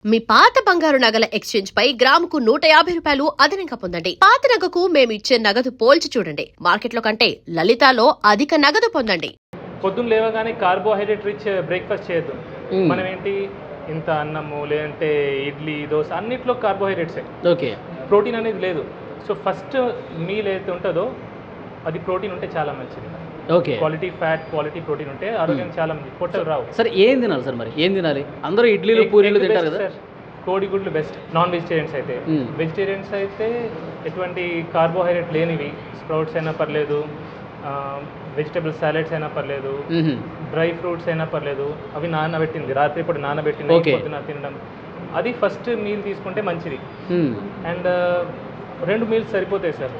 మీ పాత బంగారు నగల ఎక్స్చేంజ్ పై గ్రాముకు 150 రూపాయలు అదనంగా పొందండి. పాత నగకు మేము ఇచ్చే నగదు పోల్చి చూడండి. మార్కెట్లో కంటే లలితాలో అధిక నగదు పొందండి. పొద్దున్న లేవగానే కార్బోహైడ్రేట్ రిచ్ బ్రేక్ఫాస్ట్ చేయొద్దు. మనం ఏంటి ఇంత అన్నము లేదంటే ఇడ్లీ దోశ అన్నిట్లో కార్బోహైడ్రేట్సే. ఓకే, ప్రోటీన్ అనేది లేదు. సో ఫస్ట్ మీల్ ఏదైతే ఉంటుందో అది ప్రోటీన్ ఉంటే చాలా మంచిది. Okay, quality fat, quality protein ఉంటే ఆరోగ్యం చాలా మంచిది. పొట్టలు రావు. సరే ఏం తినాలి సార్? మరి ఏం తినాలి? అందరూ ఇడ్లీలు పూరీలు తింటారు కదా సార్. కోడిగుడ్లు బెస్ట్ నాన్ వెజిటేరియన్స్ అయితే. వెజిటేరియన్స్ అయితే ఎటువంటి కార్బోహైడ్రేట్ లేనివి స్ప్రౌట్స్ అయినా పర్లేదు, వెజిటబుల్ సాలెడ్స్ అయినా పర్లేదు, డ్రై ఫ్రూట్స్ అయినా పర్లేదు. అవి నానబెట్టింది రాత్రిపూట నానబెట్టింది పొద్దున తినడం, అది ఫస్ట్ మీల్ తీసుకుంటే మంచిది. అండ్ 2 మీల్స్ సరిపోతాయి సార్.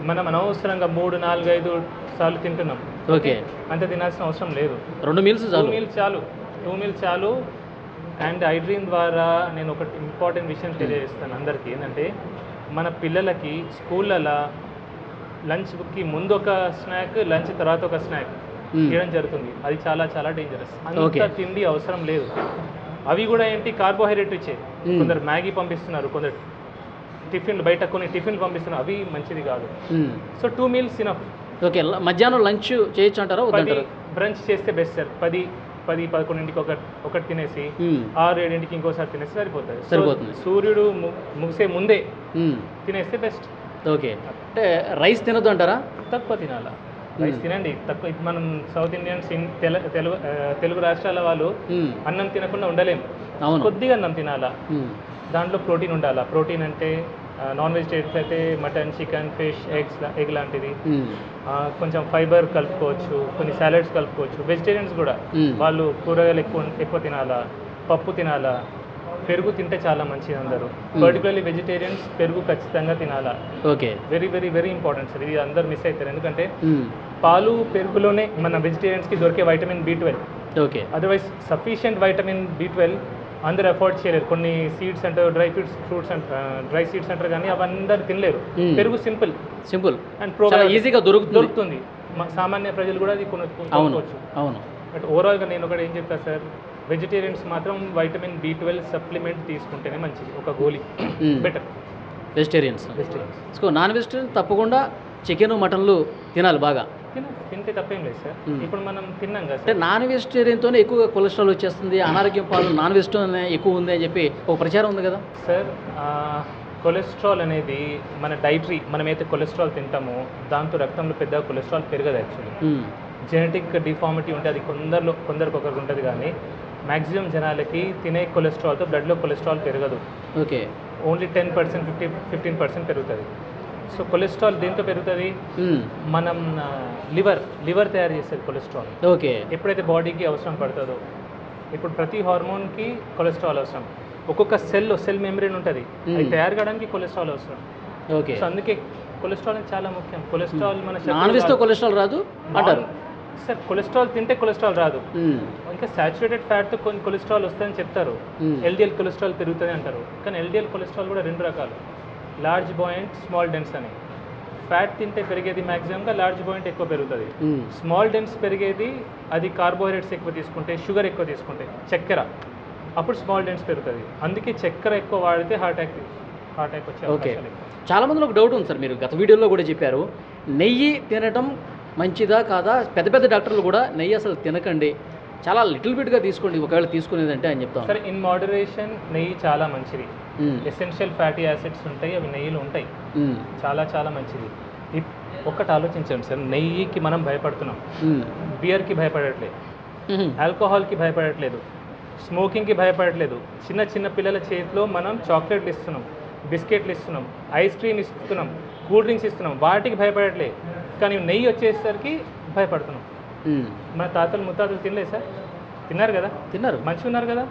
మనం అనవసరంగా 3, 4, 5 సార్లు తింటున్నాం. ఓకే, అంత తినాల్సిన అవసరం లేదు. 2 మీల్స్ చాలు. 2 మీల్స్ చాలు. అండ్ ఐడ్రీమ్ ద్వారా నేను ఒక ఇంపార్టెంట్ విషయం తెలియజేస్తాను అందరికీ. ఏంటంటే మన పిల్లలకి స్కూళ్ళలో లంచ్కి ముందు ఒక స్నాక్, లంచ్ తర్వాత ఒక స్నాక్ చేయడం జరుగుతుంది. అది చాలా చాలా డేంజరస్. అంత తిండి అవసరం లేదు. అవి కూడా ఏంటి కార్బోహైడ్రేట్ ఇచ్చే. కొందరు మ్యాగీ పంపిస్తున్నారు, కొందరు టిఫిన్లు బయట కొన్ని టిఫిన్లు పంపిస్తున్నారు. అవి మంచిది కాదు. So 2 meals enough. ఓకే, మధ్యాహ్నం లంచ్ చేయొచ్చు అంటారా? 10 బ్రంచ్ చేస్తే బెస్ట్ సార్. 10-11కి ఒకటి తినేసి 6-7కి ఇంకోసారి తినేసి సరిపోతుంది. సూర్యుడు ముగిసే ముందే తినేస్తే బెస్ట్. ఓకే, అంటే రైస్ తినొద్దు అంటారా? తక్కువ తినాలా. రైస్ తినండి తక్కువ. ఇప్పుడు మనం సౌత్ ఇండియన్స్ తెలుగు రాష్ట్రాల వాళ్ళు అన్నం తినకుండా ఉండలేము. కొద్దిగా అన్నం తినాలా. దాంట్లో ప్రోటీన్ ఉండాలా. ప్రోటీన్ అంటే నాన్ వెజిటేరియన్స్ అయితే మటన్, చికెన్, ఫిష్, ఎగ్ లాంటిది. కొంచెం ఫైబర్ కలుపుకోవచ్చు, కొన్ని సాలెడ్స్ కలుపుకోవచ్చు. వెజిటేరియన్స్ కూడా వాళ్ళు కూరగాయలు ఎక్కువ తినాలా, పప్పు తినాలా, పెరుగు తింటే చాలా మంచిది. అందరూ పర్టికులర్లీ వెజిటేరియన్స్ పెరుగు ఖచ్చితంగా తినాలా. Okay, very very very important sir. ఇది అందరు మిస్ అవుతారు. ఎందుకంటే పాలు, పెరుగులోనే మన వెజిటేరియన్స్కి దొరికే vitamin B12. Okay, otherwise sufficient vitamin B12 అందరు అఫోర్డ్ చేయలేరు. కొన్ని సీడ్స్ అంటారు, ఫ్రూట్స్ డ్రై సీడ్స్ అంటారు, కానీ అవి అందరు తినలేరు. పెరుగు సింపుల్ అండ్ ఈజీగా దొరుకుతుంది. సామాన్య ప్రజలు కూడా అది కొనుక్కోవచ్చు. అవును. బట్ ఓవరాల్గా నేను ఒకటి ఏం చెప్తాను సార్, వెజిటేరియన్స్ మాత్రం వైటమిన్ B12 సప్లిమెంట్ తీసుకుంటేనే మంచిది. ఒక గోళీ better. Vegetarians. So non vegetarian తప్పకుండా చికెన్, మటన్లు తినాలి బాగా. తింటే తప్పేం లేదు సార్. ఇప్పుడు మనం తిన్నాం కదా. అంటే నాన్ వెజిటేరియన్తోనే ఎక్కువగా కొలెస్ట్రాల్ వచ్చేస్తుంది, అనారోగ్యం పాలు నాన్ వెజిటేరియన్ ఎక్కువ ఉంది అని చెప్పి ఒక ప్రచారం ఉంది కదా సార్. కొలెస్ట్రాల్ అనేది మన డైటరీ, మనమైతే కొలెస్ట్రాల్ తింటామో దాంతో రక్తంలో పెద్దగా కొలెస్ట్రాల్ పెరగదు. యాక్చువల్లీ జెనెటిక్ డిఫార్మిటీ ఉంటే అది కొందరికి ఒకరికి ఉంటుంది, కానీ మ్యాక్సిమం జనాలకి తినే కొలెస్ట్రాల్తో బ్లడ్లో కొలెస్ట్రాల్ పెరగదు. ఓకే, ఓన్లీ 10%, 15% పెరుగుతుంది. సో కొలెస్ట్రాల్ దేంతో పెరుగుతుంది? మనం లివర్ తయారు చేసేది కొలెస్ట్రాల్. ఓకే, ఎప్పుడైతే బాడీకి అవసరం పడుతుందో. ఇప్పుడు ప్రతి హార్మోన్కి కొలెస్ట్రాల్ అవసరం. ఒక్కొక్క సెల్ మెంబ్రేన్ ఉంటుంది, అది తయారు కావడానికి కొలెస్ట్రాల్ అవసరం. ఓకే, సో అందుకే కొలెస్ట్రాల్ అనేది చాలా ముఖ్యం. కొలెస్ట్రాల్ మన నాన్ వెజ్తో కొలెస్ట్రాల్ రాదు అంటారు సార్. కొలెస్ట్రాల్ తింటే కొలెస్ట్రాల్ రాదు. ఇంకా సాచురేటెడ్ ఫ్యాట్తో కొన్ని కొలెస్ట్రాల్ వస్తుందని చెప్తారు. LDL కొలెస్ట్రాల్ పెరుగుతుంది అంటారు, కానీ LDL కొలెస్ట్రాల్ కూడా 2 రకాలు, లార్జ్ బాయింట్, స్మాల్ డెన్స్ అని. ఫ్యాట్ తింటే పెరిగేది మ్యాక్సిమంగా లార్జ్ బాయింట్ ఎక్కువ పెరుగుతుంది. స్మాల్ డెన్స్ పెరిగేది అది కార్బోహైడ్రేట్స్ ఎక్కువ తీసుకుంటే, షుగర్ ఎక్కువ తీసుకుంటే, చక్కెర, అప్పుడు స్మాల్ డెన్స్ పెరుగుతుంది. అందుకే చక్కెర ఎక్కువ వాడితే హార్ట్ అటాక్ వచ్చే అవకాశాలు ఎక్కువ. చాలా మందిలో ఒక డౌట్ ఉంది సార్, మీరు గత వీడియోలో కూడా చెప్పారు, నెయ్యి తినటం మంచిదా కాదా? పెద్ద పెద్ద డాక్టర్లు కూడా నెయ్యి అసలు తినకండి, చాలా లిటిల్ బిట్గా తీసుకోండి ఒకవేళ తీసుకునేదంటే అని చెప్తాను. సరే, ఇన్ మోడరేషన్ నెయ్యి చాలా మంచిది. ఎసెన్షియల్ ఫ్యాటీ యాసిడ్స్ ఉంటాయి, అవి నెయ్యిలో ఉంటాయి. చాలా చాలా మంచిది. ఒక్కటి ఆలోచించండి సార్, నెయ్యికి మనం భయపడుతున్నాం, బియర్కి భయపడట్లేదు, ఆల్కహాల్కి భయపడట్లేదు, స్మోకింగ్కి భయపడట్లేదు. చిన్న చిన్న పిల్లల చేతిలో మనం చాక్లెట్లు ఇస్తున్నాం, బిస్కెట్లు ఇస్తున్నాం, ఐస్ క్రీమ్ ఇస్తున్నాం, కూల్ డ్రింక్స్ ఇస్తున్నాం, వాటికి భయపడట్లేదు. కానీ నెయ్యి వచ్చేసరికి భయపడుతున్నాం. మన తాతలు ముత్తాతలు తినలేదు సార్? తిన్నారు కదా, మంచిగా ఉన్నారు కదా.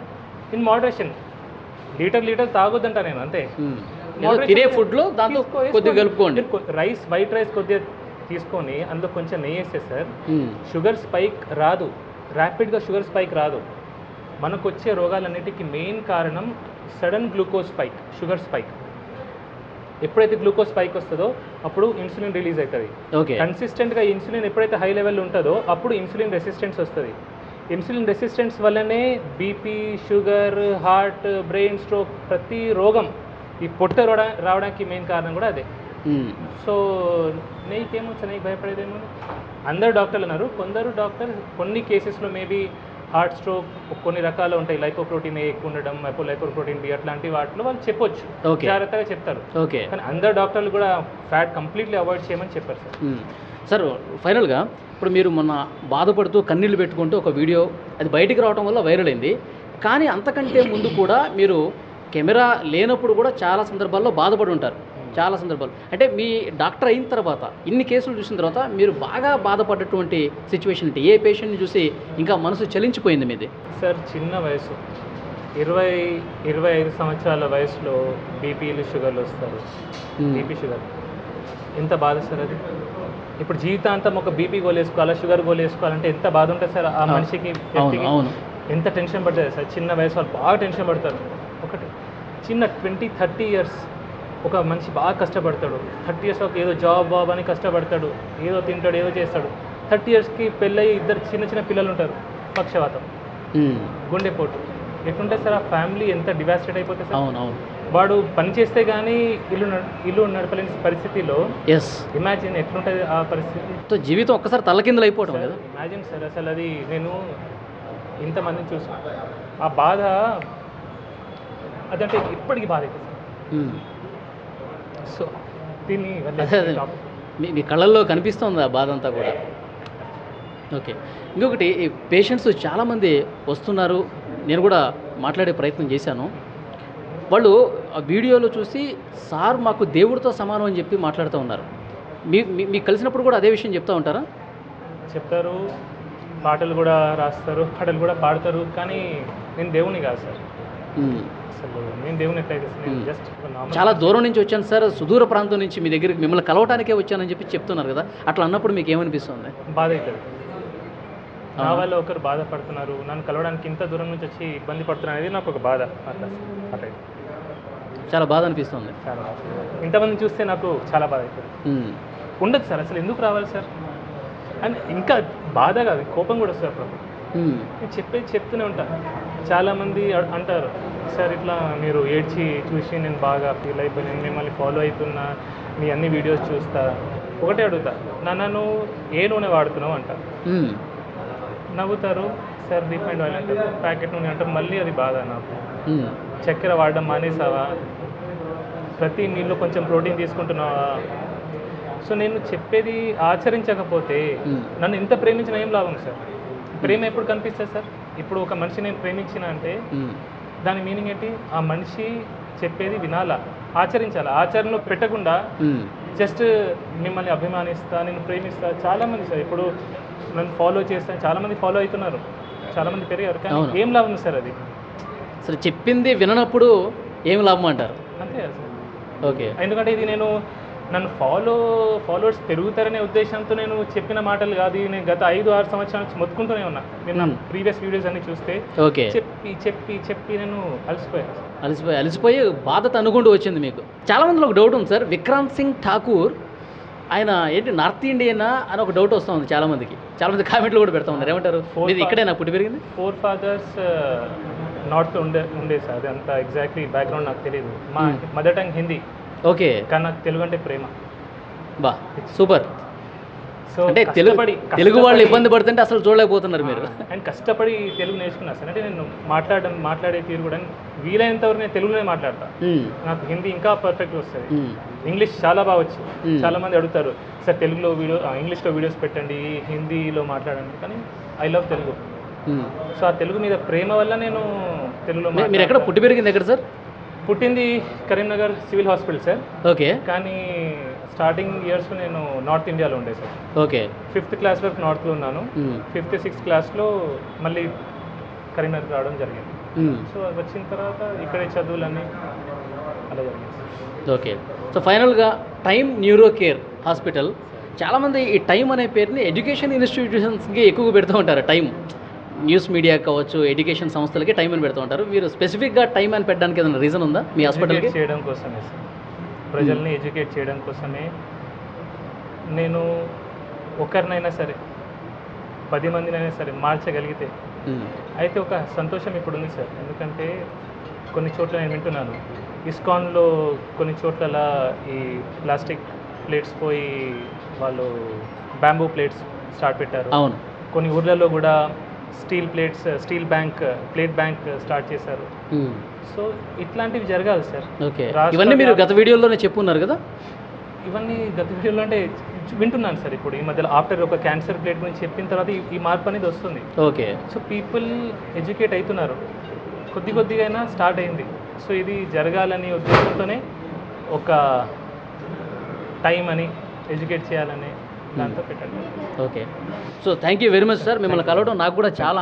ఇన్ మోడరేషన్, లీటర్ తాగొద్దంట నేను, అంతే. తినే ఫుడ్లో దాంట్లో కొద్దిగా కలుపుకోండి. వైట్ రైస్ కొద్దిగా తీసుకొని అందులో కొంచెం నెయ్యి వేస్తే సార్ షుగర్ స్పైక్ రాదు, ర్యాపిడ్గా షుగర్ స్పైక్ రాదు. మనకు వచ్చే రోగాలన్నిటికీ మెయిన్ కారణం sudden glucose spike, sugar spike. ఎప్పుడైతే గ్లూకోజ్ స్పైక్ వస్తుందో అప్పుడు ఇన్సులిన్ రిలీజ్ అవుతుంది. కన్సిస్టెంట్గా ఇన్సులిన్ ఎప్పుడైతే హై లెవెల్ ఉంటుందో అప్పుడు ఇన్సులిన్ రెసిస్టెన్స్ వస్తుంది. ఇన్సులిన్ రెసిస్టెన్స్ వల్లనే BP, sugar, heart, brain stroke ప్రతి రోగం ఈ పొట్ట రావడానికి మెయిన్ కారణం కూడా అదే. సో నెయ్యికేమో నెయ్యి భయపడేదేమో అందరు డాక్టర్లు అన్నారు. కొందరు డాక్టర్ కొన్ని కేసెస్లో మేబీ హార్ట్ స్ట్రోక్ కొన్ని రకాలు ఉంటాయి, లైపోప్రోటీన్ ఎక్కువ ఉండడం, లైపోప్రోటీన్ బి అట్లాంటి వాటిలో వాళ్ళు చెప్పొచ్చు, జాగ్రత్తగా చెప్తారు. ఓకే, కానీ అందరు డాక్టర్లు కూడా ఫ్యాట్ కంప్లీట్లీ అవాయిడ్ చేయమని చెప్పారు సార్. సార్ ఫైనల్గా ఇప్పుడు మీరు మొన్న బాధపడుతూ కన్నీళ్ళు పెట్టుకుంటూ ఒక వీడియో అది బయటికి రావడం వల్ల వైరల్ అయింది. కానీ అంతకంటే ముందు కూడా మీరు కెమెరా లేనప్పుడు కూడా చాలా సందర్భాల్లో బాధపడి ఉంటారు. చాలా సందర్భాలు అంటే మీ డాక్టర్ అయిన తర్వాత ఇన్ని కేసులు చూసిన తర్వాత మీరు బాగా బాధపడ్డటువంటి సిచ్యువేషన్ అంటే ఏ పేషెంట్ని చూసి ఇంకా మనసు చలించిపోయింది మీది? సార్ చిన్న వయసు 20-25 సంవత్సరాల వయసులో బీపీలు, షుగర్లు వస్తారు. బీపీ, షుగర్ ఎంత బాధ సార్ అది. ఇప్పుడు జీవితాంతం ఒక బీపీ గోలేసుకోవాలా, షుగర్ గోలేసుకోవాలంటే ఎంత బాధ ఉంటుంది సార్ ఆ మనిషికి. ఎంత టెన్షన్ పడుతుంది సార్. చిన్న వయసు వాళ్ళు బాగా టెన్షన్ పడతారు. ఒకటి చిన్న 20-30 ఇయర్స్ ఒక మనిషి బాగా కష్టపడతాడు. 30 ఇయర్స్ ఏదో జాబ్ అని కష్టపడతాడు, ఏదో తింటాడు, ఏదో చేస్తాడు. 30 ఇయర్స్కి పెళ్ళయి 2 చిన్న పిల్లలు ఉంటారు. పక్షవాతం, గుండెపోటు, ఎట్లుంటే సార్ ఆ ఫ్యామిలీ ఎంత డివాస్టేట్ అయిపోతుంది సార్. వాడు పని చేస్తే కానీ ఇల్లు నడపలేని పరిస్థితిలో ఇమాజిన్ ఎట్లుంటుంది ఆ పరిస్థితి. జీవితం ఒక్కసారి తలకిందులు అయిపోవడం కదా. ఇమాజిన్ సార్ అసలు అది. నేను ఇంతమందిని చూసాను, ఆ బాధ అదంటే ఇప్పటికీ బాధ అవుతుంది సార్. సో దీన్ని మీ కళ్ళల్లో కనిపిస్తుంది ఆ బాధ అంతా కూడా. ఓకే, ఇంకొకటి పేషెంట్స్ చాలామంది వస్తున్నారు, నేను కూడా మాట్లాడే ప్రయత్నం చేశాను. వాళ్ళు ఆ వీడియోలో చూసి సార్ మాకు దేవుడితో సమానం అని చెప్పి మాట్లాడుతూ ఉన్నారు. మీకు కలిసినప్పుడు కూడా అదే విషయం చెప్తూ ఉంటారా? చెప్తారు, పాటలు కూడా రాస్తారు, పాటలు కూడా పాడతారు. కానీ నేను దేవుని కాదు సార్. అసలు నేను దేవుని ఎట్లయితే జస్ట్ చాలా దూరం నుంచి వచ్చాను సార్, సుదూర ప్రాంతం నుంచి మీ దగ్గరికి మిమ్మల్ని కలవటానికే వచ్చానని చెప్పి చెప్తున్నారు కదా. అట్లా అన్నప్పుడు మీకు ఏమనిపిస్తుంది? బాధ అవుతుంది. నా వల్ల ఒకరు బాధపడుతున్నారు, నన్ను కలవడానికి ఇంత దూరం నుంచి వచ్చి ఇబ్బంది పడుతున్నారు అనేది నాకు ఒక బాధ. అట్లా అట్లా చాలా బాధ అనిపిస్తుంది. చాలా ఇంతమంది చూస్తే నాకు చాలా బాధ అవుతుంది. ఉండదు సార్, అసలు ఎందుకు రావాలి సార్ అని. ఇంకా బాధ కాదు, కోపం కూడా వస్తుంది అప్పుడు. నేను చెప్తూనే ఉంటాను. చాలామంది అంటారు, సార్ ఇట్లా మీరు ఏడ్చి చూసి నేను బాగా ఫీల్ అయిపోయి నేను మిమ్మల్ని ఫాలో అవుతున్నా, మీ అన్ని వీడియోస్ చూస్తా. ఒకటే అడుగుతా, నన్ను ఏ నూనె వాడుతున్నావు అంట. నవ్వుతారు, సార్ రిఫైండ్ ఆయిల్ అంటారు, ప్యాకెట్ నూనె అంటారు. మళ్ళీ అది బాధ నాకు. చక్కెర వాడడం మానేసావా, ప్రతి నీళ్ళు కొంచెం ప్రోటీన్ తీసుకుంటున్నావా. సో నేను చెప్పేది ఆచరించకపోతే నన్ను ఎంత ప్రేమించినా ఏం లాభం సార్. ప్రేమ ఎప్పుడు కనిపిస్తుంది సార్? ఇప్పుడు ఒక మనిషి నేను ప్రేమించిన అంటే దాని మీనింగ్ ఏంటి? ఆ మనిషి చెప్పేది వినాలా, ఆచరించాలా. ఆచరణలో పెట్టకుండా జస్ట్ మిమ్మల్ని అభిమానిస్తా, నేను ప్రేమిస్తా. చాలామంది సార్ ఇప్పుడు నన్ను ఫాలో చేస్తాను, చాలామంది ఫాలో అవుతున్నారు, చాలామంది పెరిగారు. కానీ ఏం లాభం సార్ అది? అసలు చెప్పింది విననప్పుడు ఏం లాభం అంటారు? అంతే కదా సార్. ఓకే, ఎందుకంటే ఇది నన్ను ఫాలోవర్స్ పెరుగుతారనే ఉద్దేశంతో నేను చెప్పిన మాటలు కాదు. నేను గత 5-6 సంవత్సరాల నుంచి మొత్తుకుంటూనే ఉన్నా. నేను నా ప్రీవియస్ వీడియోస్ అన్ని చూస్తే చెప్పి నేను అలసిపోయి బాధ తనుకుంటూ వచ్చింది మీకు. చాలా మందిలో ఒక డౌట్ ఉంది సార్, విక్రాంత్ సింగ్ ఠాకూర్ ఆయన ఏంటి నార్త్ ఇండియనా అని ఒక డౌట్ వస్తూ ఉంది చాలామందికి. చాలామంది కామెంట్లు కూడా పెడతా ఉన్నారు. ఏమంటారు? ఇక్కడే నాకు పుట్టి పెరిగింది. 4 ఫాదర్స్ నార్త్ ఉండే సార్. అది అంత ఎగ్జాక్ట్లీ బ్యాక్గ్రౌండ్ నాకు తెలియదు. మా మదర్ టంగ్ హిందీ. ఓకే, కానీ నాకు తెలుగు అంటే ప్రేమ. బా సూపర్. సో అంటే తెలుగు వాళ్ళు ఇబ్బంది పడుతుంటే అసలు చూడలేకపోతున్నారు మీరు. అండ్ కష్టపడి తెలుగు నేర్చుకున్నా సార్. అంటే నేను మాట్లాడే తీరు కూడా వీలైనంత వరకు నేను తెలుగులోనే మాట్లాడతా. నాకు హిందీ ఇంకా పర్ఫెక్ట్ వస్తుంది. ఇంగ్లీష్ చాలా బాగా వచ్చు. చాలా మంది అడుగుతారు, సార్ తెలుగులో ఇంగ్లీష్లో వీడియోస్ పెట్టండి, హిందీలో మాట్లాడండి. కానీ ఐ లవ్ తెలుగు. సో ఆ తెలుగు మీద ప్రేమ వల్ల నేను తెలుగులో. మీరు ఎక్కడ పుట్టి పెరిగింది ఎక్కడ సార్? పుట్టింది Karimnagar civil hospital sir. Okay, కానీ స్టార్టింగ్ ఇయర్స్ నేను నార్త్ ఇండియాలో ఉండే సార్. ఓకే, 5th క్లాస్ వరకు నార్త్లో ఉన్నాను. 5th 6th క్లాస్లో మళ్ళీ కరీంనగర్ రావడం జరిగింది. సో వచ్చిన తర్వాత ఇక్కడే చదువులన్నీ అలా జరిగింది. ఓకే, సో ఫైనల్గా టైమ్ న్యూరో కేర్ హాస్పిటల్, చాలామంది ఈ టైం అనే పేరుని ఎడ్యుకేషన్ ఇన్స్టిట్యూషన్స్కి ఎక్కువగా పెడుతూ ఉంటారు. టైం న్యూస్ మీడియా కావచ్చు, ఎడ్యుకేషన్ సంస్థలకి టైం అని పెడుతూ ఉంటారు. మీరు స్పెసిఫిక్గా టైం అని పెట్టడానికి ఏదైనా రీజన్ ఉందా మీ హాస్పిటల్కి? చేయడం కోసమే సార్, ప్రజల్ని ఎడ్యుకేట్ చేయడం కోసమే. నేను ఒకరినైనా సరే 10 మందినైనా సరే మార్చగలిగితే అయితే ఒక సంతోషం ఇప్పుడు ఉంది సార్, ఎందుకంటే కొన్ని చోట్ల నేను వింటున్నాను ఇస్కాన్లో కొన్ని చోట్ల ఈ ప్లాస్టిక్ ప్లేట్స్ పోయి వాళ్ళు బ్యాంబూ ప్లేట్స్ స్టార్ట్ పెట్టారు. అవును. కొన్ని ఊర్లలో కూడా స్టీల్ ప్లేట్ బ్యాంక్ స్టార్ట్ చేశారు. సో ఇట్లాంటివి జరగాలి సార్. ఓకే, ఇవన్నీ మీరు గత వీడియోలోనే చెప్పున్నారు కదా? ఇవన్నీ గత వీడియోలో అంటే వింటున్నాను సార్. ఇప్పుడు ఈ మధ్యలో ఆఫ్టర్ ఒక క్యాన్సర్ ప్లేట్ గురించి చెప్పిన తర్వాత ఈ మార్పు అనేది వస్తుంది. ఓకే. సో పీపుల్ ఎడ్యుకేట్ అవుతున్నారు, కొద్దిగా అయినా స్టార్ట్ అయింది. సో ఇది జరగాలని ఉద్దేశంతోనే ఒక టైం అని ఎడ్యుకేట్ చేయాలని దాంతో పెట్టండి. Okay, so thank you very much sir. మిమ్మల్ని కలవడం నాకు కూడా చాలా